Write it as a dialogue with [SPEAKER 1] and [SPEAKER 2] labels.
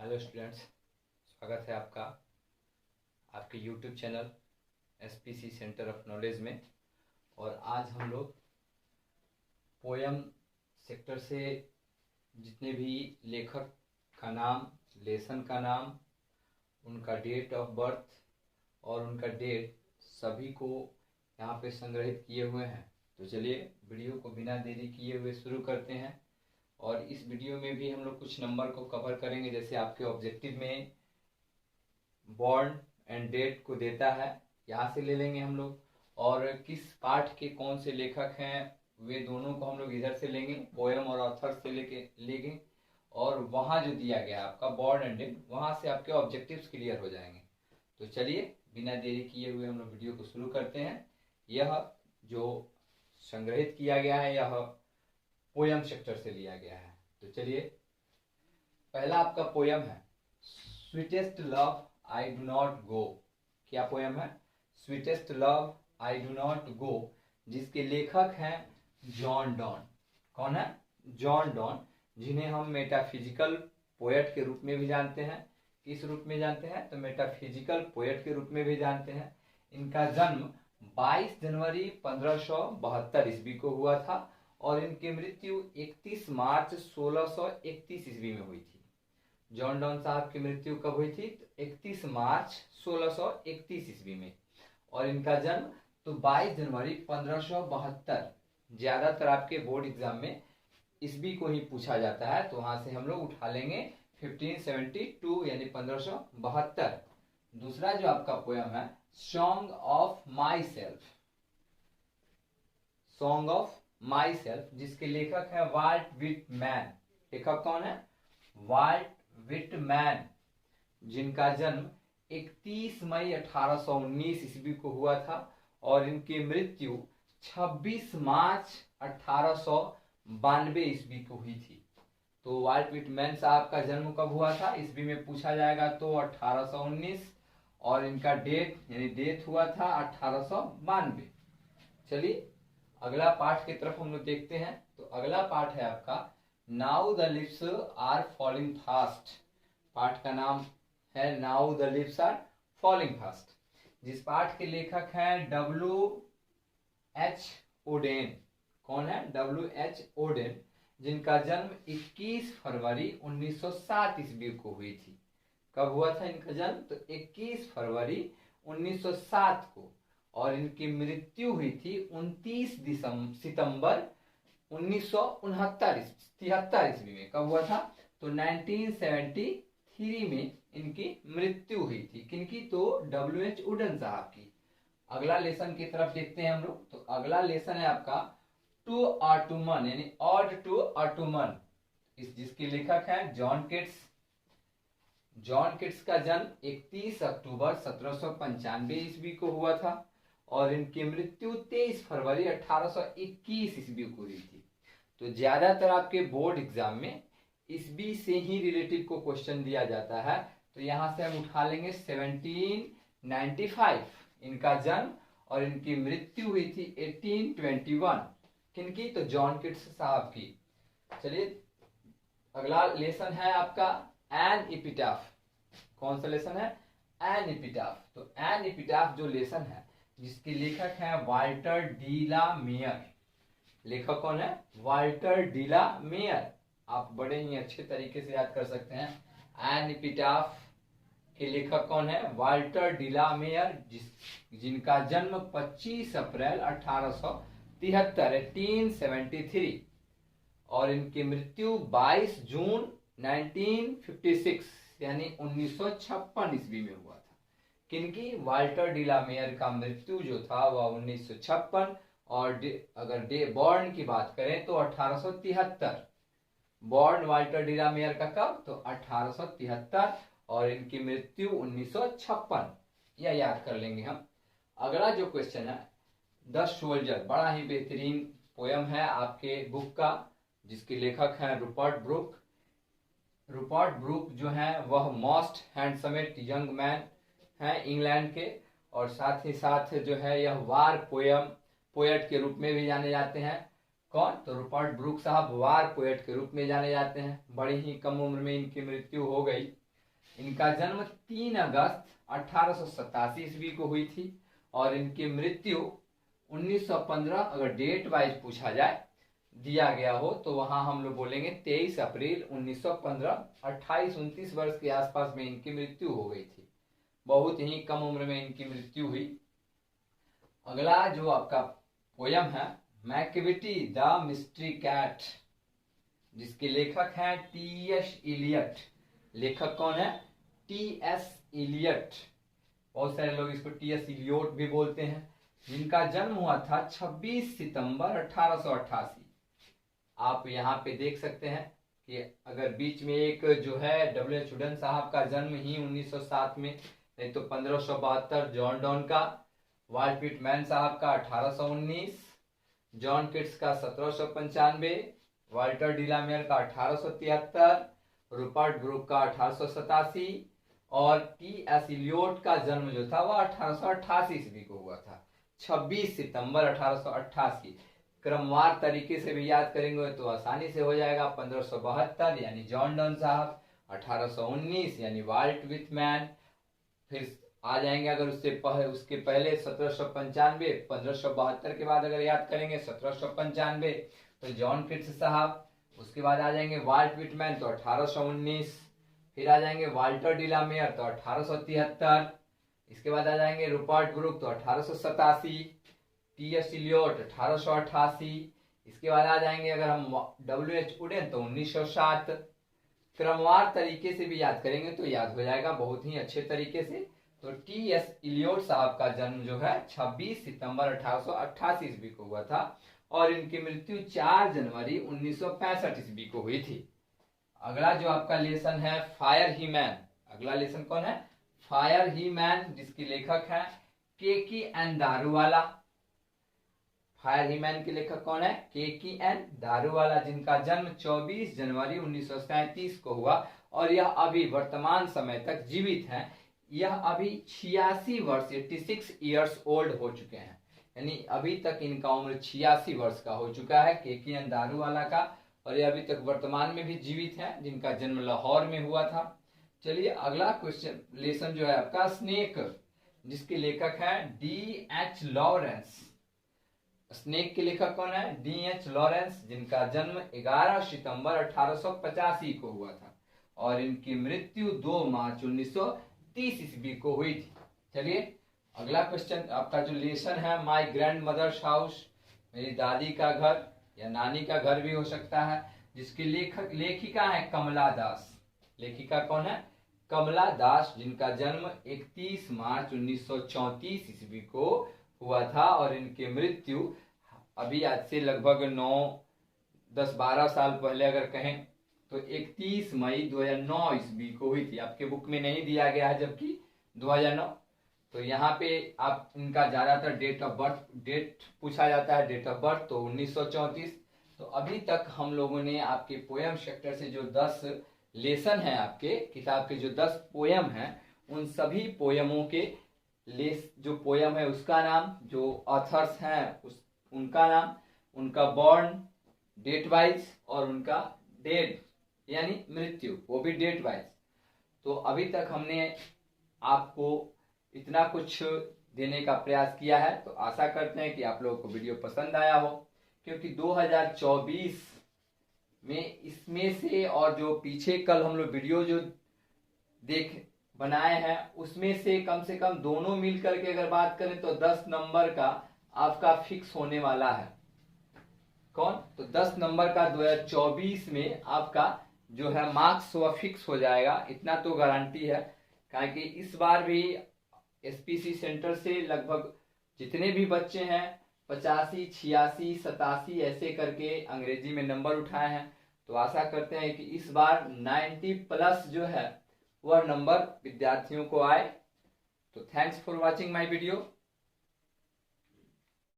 [SPEAKER 1] Hello students, स्वागत है आपका आपके YouTube channel SPC centre of knowledge में। और आज हम लोग पोयम सेक्टर से जितने भी लेखक का नाम, लेसन का नाम, उनका डेट ऑफ बर्थ और उनका डेट सभी को यहाँ पे संग्रहित किए हुए हैं। तो चलिए वीडियो को बिना देरी किए हुए शुरू करते हैं। और इस वीडियो में भी हम लोग कुछ नंबर को कवर करेंगे, जैसे आपके ऑब्जेक्टिव में बॉर्न एंड डेट को देता है, यहाँ से ले लेंगे हम लोग। और किस पाठ के कौन से लेखक हैं वे दोनों को हम लोग इधर से लेंगे, पोएम और ऑथर से लेंगे। और वहाँ जो दिया गया है आपका बॉर्न एंड डेट, वहाँ से आपके ऑब्जेक्टिव्स क्लियर हो जाएंगे। तो चलिए बिना देरी किए हुए हम लोग वीडियो को शुरू करते हैं। यह जो संग्रहित किया गया है यह पोयम सेक्टर से लिया गया है। तो चलिए, पहला आपका पोयम है sweetest love I do not go. क्या पोयम है? Sweetest love I do not go, जिसके लेखक हैं जॉन डॉन। कौन है? जॉन डॉन, जिन्हें हम मेटाफिजिकल पोएट के रूप में भी जानते हैं। किस रूप में जानते हैं? तो मेटाफिजिकल पोएट के रूप में भी जानते हैं। इनका जन्म 22 जनवरी 1572 ईस्वी को हुआ था और इनकी मृत्यु 31 मार्च 1631 ईस्वी में हुई थी। जॉन डॉन साहब की मृत्यु कब हुई थी? तो 31 मार्च 1631 ईस्वी में। और इनका जन्म तो 22 जनवरी 1572। ज्यादातर आपके बोर्ड एग्जाम में ईस्वी को ही पूछा जाता है, तो वहां से हम लोग उठा लेंगे 1572 यानी 1572। दूसरा जो आपका पोयम है song of my self. Song of my self, जिसके लेखक है वाल्ट विटमैन। लेखक कौन है? वाल्ट विटमैन, जिनका जन्म 31 मई 1819 ईस्वी को हुआ था और इनकी मृत्यु 26 मार्च 1892 ईस्वी को हुई थी। तो वाल्ट विटमैन साहब का जन्म कब हुआ था ईस्वी में पूछा जाएगा तो 1819, और इनका डेट यानी डेथ हुआ था 1892। चलिए अगला पाठ की तरफ हम लोग देखते हैं। तो अगला पाठ है आपका now the leaves are falling fast. पाठ का नाम है now the leaves are falling fast, जिस पाठ के लेखक हैं W.H. ओडेन। कौन है? W.H. ओडेन, जिनका जन्म 21 फरवरी 1907 ईस्वी को हुई थी। कब हुआ था इनका जन्म? तो 21 फरवरी 1907 को। और इनकी मृत्यु हुई थी 29 सितंबर 1973 ईस्वी में। कब हुआ था? तो 1973 में इनकी मृत्यु हुई थी। किनकी? तो W.H. ओडेन साहब की। अगला लेसन की तरफ देखते हैं हम लोग। तो अगला लेसन है आपका टू ऑटोमन यानी ऑड टू ऑटोमन, जिसके लेखक हैं जॉन किट्स। जॉन किट्स का जन्म 31 अक्टूबर 1795 ईस्वी को हुआ था और इनकी मृत्यु 23 फरवरी 1821 ईस्वी को हुई थी। तो ज्यादातर आपके बोर्ड एग्जाम में ईस्वी से ही रिलेटिव को क्वेश्चन दिया जाता है। तो यहां से हम उठा लेंगे 1795 इनका जन्म और इनकी मृत्यु हुई थी 1821। किनकी? तो जॉन किट्स साहब की। चलिए अगला लेसन है आपका एन एपिटाफ। कौन सा लेसन है? An epitaph. तो एन एपिटाफ जो लेसन है, जिसके लेखक हैं वाल्टर डी ला मेयर। लेखक कौन है? Walter de la Mare. आप बड़े ही अच्छे तरीके से याद कर सकते हैं। एन एपिटाफ के लेखक कौन है? वाल्टर डी ला मेयर, जिनका जन्म 25 अप्रैल 1873 और इनकी मृत्यु 22 जून 1956 यानी 1956 ईस्वी में हुआ था। किनकी? वाल्टर डी ला मेयर का मृत्यु जो था वह 1956। और अगर बॉर्न की बात करें तो 1873। Born Walter de la Mare का कब? तो 1873 और इनकी मृत्यु 1956। यह याद कर लेंगे हम। अगला जो क्वेश्चन है द सोल्जर, बड़ा ही बेहतरीन पोयम है आपके बुक का, जिसके लेखक हैं रूपर्ट ब्रूक। रूपर्ट ब्रूक जो है वह मोस्ट हैंडसमेट यंग मैन हैं इंग्लैंड के, और साथ ही साथ जो है यह वार पोएट के रूप में भी जाने जाते हैं। कौन? तो रूपर्ट ब्रूक साहब वार पोएट के रूप में जाने जाते हैं। बड़ी ही कम उम्र में इनकी मृत्यु हो गई इनका जन्म 3 अगस्त 1887 ईस्वी को हुई थी और इनकी मृत्यु 1915, अगर डेट वाइज पूछा जाए दिया गया हो तो वहां हम लोग बोलेंगे 23 अप्रैल 1915। 28-29 वर्ष के आसपास में इनकी मृत्यु हो गई थी, बहुत ही कम उम्र में इनकी मृत्यु हुई। अगला जो आपका पोयम है मैकविटी द मिस्ट्री कैट, जिसके लेखक हैं टी.एस. इलियट। लेखक कौन है? टी.एस. इलियट। बहुत सारे लोग इसको टी.एस. इलियोट भी बोलते हैं। जिनका जन्म हुआ था 26 सितंबर 1888। आप यहाँ पे देख सकते हैं कि अगर बीच में एक जो है W.H. वुडन साहब का जन्म ही 1907 में, नहीं तो 1572 जॉन डॉन का, वाल्ट व्हिटमैन साहब का 1819, जॉन किट्स का 1795, वाल्टर डिलामेयर का 1873, रूपर्ट ब्रूक का 1887 और टी.एस. इलियोट का जन्म जो था वह 1888 ईस्वी को हुआ था, 26 सितंबर 1888। क्रमवार तरीके से भी याद करेंगे तो आसानी से हो जाएगा। 1572 यानी जॉन डॉन साहब, 1819 यानी वाल्ट व्हिटमैन, फिर आ जाएंगे अगर उसके पहले 1795, 1572 के बाद अगर याद करेंगे 1795 तो जॉन किट्स साहब, उसके बाद आ जाएंगे वाल्ट व्हिटमैन तो 1819, फिर आ जाएंगे वाल्टर डिलामेयर तो 1873, इसके बाद आ जाएंगे रूपर्ट ब्रूक तो 1887, टी.एस. इलियट 1888, इसके बाद आ जाएंगे अगर हम W.H. वुडन तो 1907। क्रमवार तरीके से भी याद करेंगे तो याद हो जाएगा बहुत ही अच्छे तरीके से। तो टी.एस. इलियट साहब का जन्म जो है 26 सितंबर 1888 ईस्वी को हुआ था और इनकी मृत्यु 4 जनवरी 1965 ईस्वी को हुई थी। अगला जो आपका लेसन है फायर ही मैन। अगला लेसन कौन है? फायर ही मैन, जिसके लेखक है के.की.एन. दारूवाला। फायर ही मैन के लेखक कौन है? के.की.एन. दारूवाला, जिनका जन्म 24 जनवरी 1937 को हुआ और यह अभी वर्तमान समय तक जीवित हैं। यह अभी 86 वर्ष 86 ईयर्स ओल्ड हो चुके हैं, यानी अभी तक इनका उम्र 86 वर्ष का हो चुका है के.की.एन. दारूवाला का, और ये अभी तक वर्तमान में भी जीवित हैं, जिनका जन्म लाहौर में हुआ था। चलिए अगला क्वेश्चन लेसन जो है आपका स्नेक, जिसके लेखक हैं डी.एच. लॉरेंस। स्नेक के लेखक कौन है? डी.एच. लॉरेंस, जिनका जन्म 11 सितंबर 1885 को हुआ था और इनकी मृत्यु 2 मार्च 1930 ईस्वी को हुई थी। चलिए अगला क्वेश्चन आपका जो लेसन है माय ग्रैंड मदर्स हाउस, मेरी दादी का घर या नानी का घर भी हो सकता है, जिसकी लेखिका है कमला दास। लेखिका कौन है? कमला दास, जिनका जन्म 31 मार्च 1934 ईस्वी को हुआ था और इनकी मृत्यु अभी आज से लगभग 10-12 साल पहले अगर कहें तो 31 मई 2009 ईस्वी को हुई थी। आपके बुक में नहीं दिया गया है जबकि 2009, तो यहाँ पे आप इनका ज्यादातर डेट पूछा जाता है, डेट ऑफ बर्थ तो 1934। तो अभी तक हम लोगों ने आपके पोयम सेक्टर से जो 10 लेसन है, आपके किताब के जो 10 पोयम हैं, उन सभी पोयमों के जो पोयम है उसका नाम, जो ऑथर्स हैं उनका नाम, उनका बॉर्न डेट वाइज और उनका डेड यानी मृत्यु, वो भी डेट वाइज। तो अभी तक हमने आपको इतना कुछ देने का प्रयास किया है, तो आशा करते हैं कि आप लोगों को वीडियो पसंद आया हो, क्योंकि 2024 में इसमें से और जो पीछे कल हम लोग वीडियो जो बनाए हैं उसमें से कम दोनों मिल करके अगर बात करें तो 10 नंबर का आपका फिक्स होने वाला है। कौन? तो 10 नंबर का 2024 में आपका जो है मार्क्स वह फिक्स हो जाएगा, इतना तो गारंटी है। कारण कि इस बार भी एसपीसी सेंटर से लगभग जितने भी बच्चे हैं 85, 86, 87 ऐसे करके अंग्रेजी में नंबर उठाए हैं, तो आशा करते हैं कि इस बार 90+ जो है वह नंबर विद्यार्थियों को आए। तो thanks for watching my video.